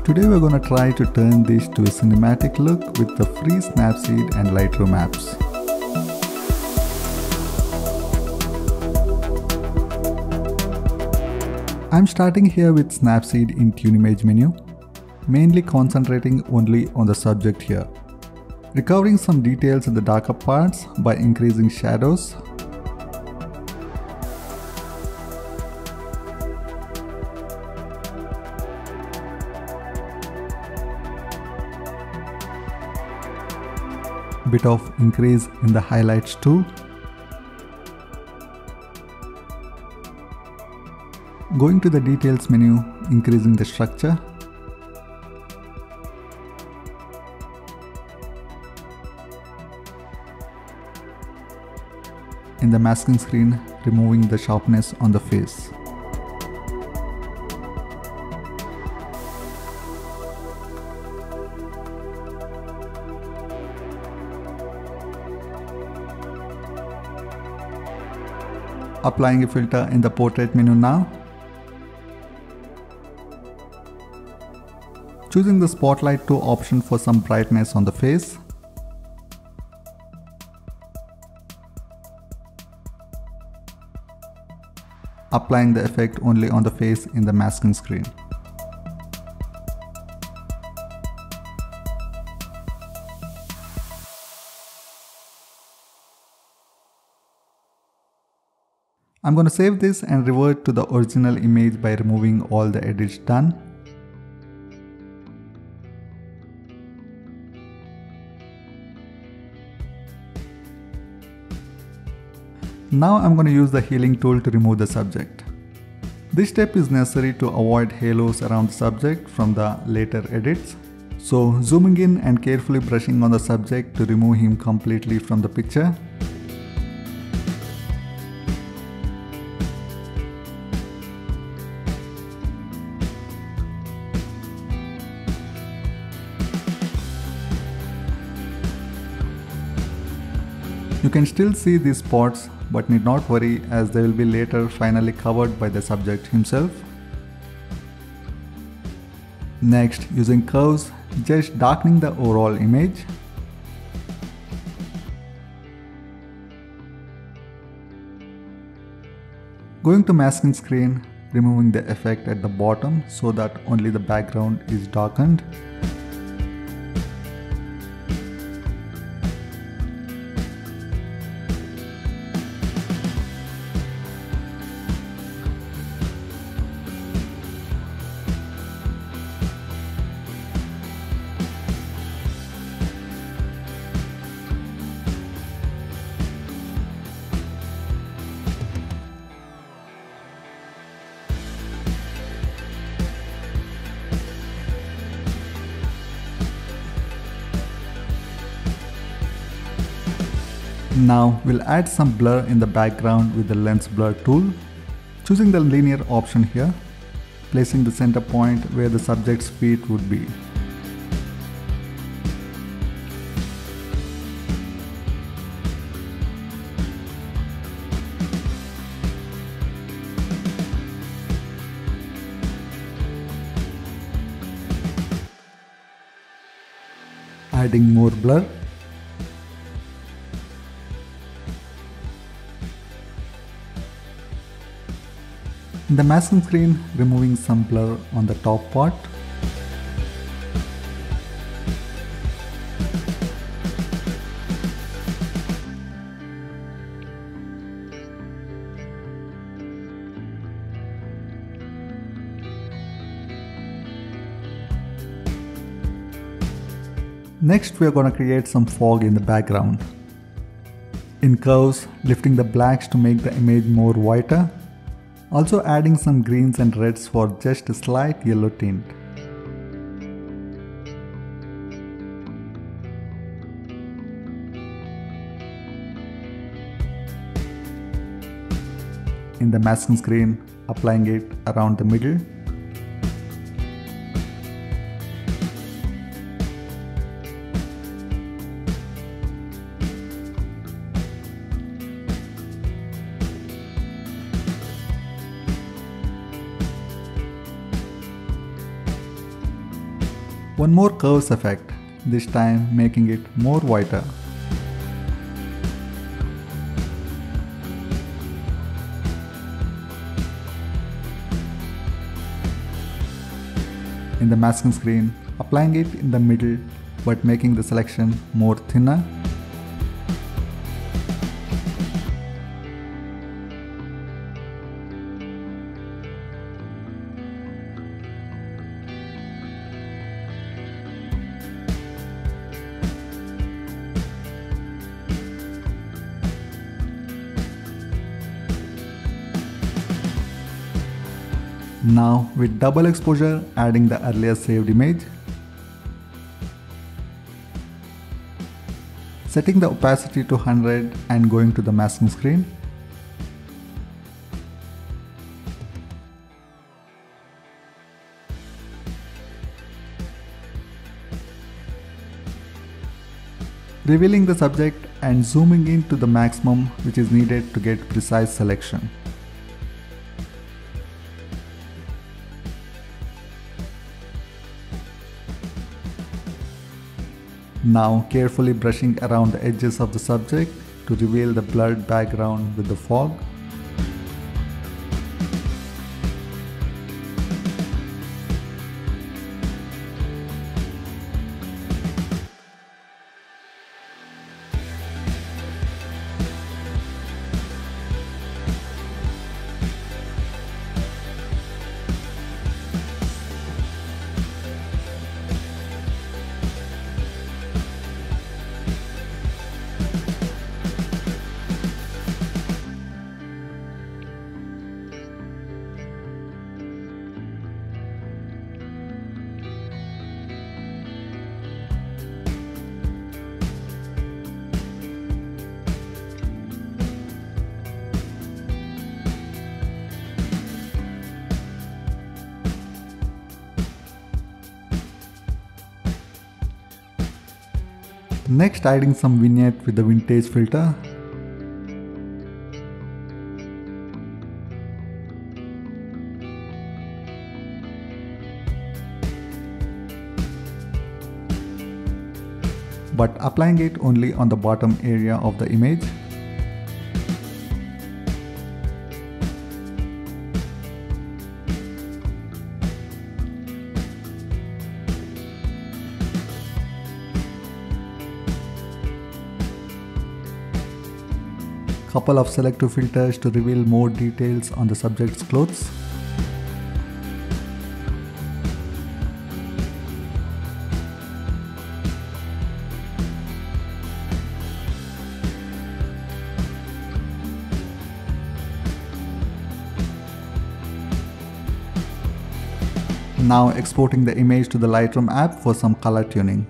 Today we're going to try to turn this to a cinematic look with the free Snapseed and Lightroom apps. I'm starting here with Snapseed in Tune Image menu, mainly concentrating only on the subject here. Recovering some details in the darker parts by increasing shadows. Bit of increase in the highlights too. Going to the details menu, increasing the structure. In the masking screen, removing the sharpness on the face. Applying a filter in the portrait menu now. Choosing the Spotlight 2 option for some brightness on the face. Applying the effect only on the face in the masking screen. I'm going to save this and revert to the original image by removing all the edits done. Now I'm going to use the healing tool to remove the subject. This step is necessary to avoid halos around the subject from the later edits. So zooming in and carefully brushing on the subject to remove him completely from the picture. You can still see these spots, but need not worry as they will be later finally covered by the subject himself. Next, using curves, just darkening the overall image. Going to masking screen, removing the effect at the bottom so that only the background is darkened. Now we'll add some blur in the background with the lens blur tool. Choosing the linear option here, placing the center point where the subject's feet would be. Adding more blur. In the masking screen, removing some blur on the top part. Next, we are going to create some fog in the background. In curves, lifting the blacks to make the image more whiter. Also adding some greens and reds for just a slight yellow tint. In the masking screen, applying it around the middle. One more curves effect, this time making it more whiter. In the masking screen, applying it in the middle but making the selection more thinner. Now with double exposure, adding the earlier saved image. Setting the opacity to 100 and going to the masking screen. Revealing the subject and zooming in to the maximum which is needed to get precise selection. Now carefully brushing around the edges of the subject to reveal the blurred background with the fog. Next, adding some vignette with the vintage filter. But applying it only on the bottom area of the image. Couple of selective filters to reveal more details on the subject's clothes. Now exporting the image to the Lightroom app for some color tuning.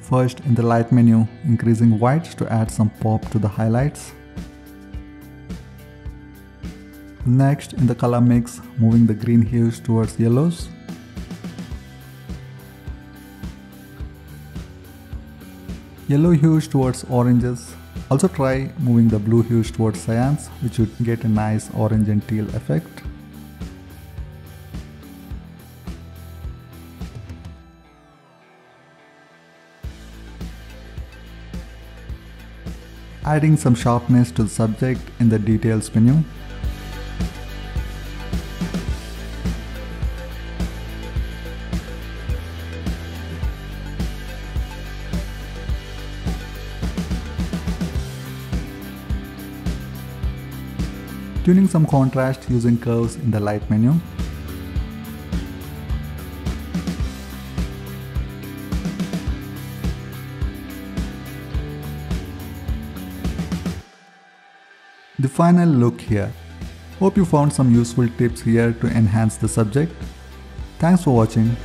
First, in the light menu, increasing whites to add some pop to the highlights. Next, in the color mix, moving the green hues towards yellows. Yellow hues towards oranges. Also try moving the blue hues towards cyans, which would get a nice orange and teal effect. Adding some sharpness to the subject in the details menu. Tuning some contrast using curves in the light menu. The final look here. Hope you found some useful tips here to enhance the subject. Thanks for watching.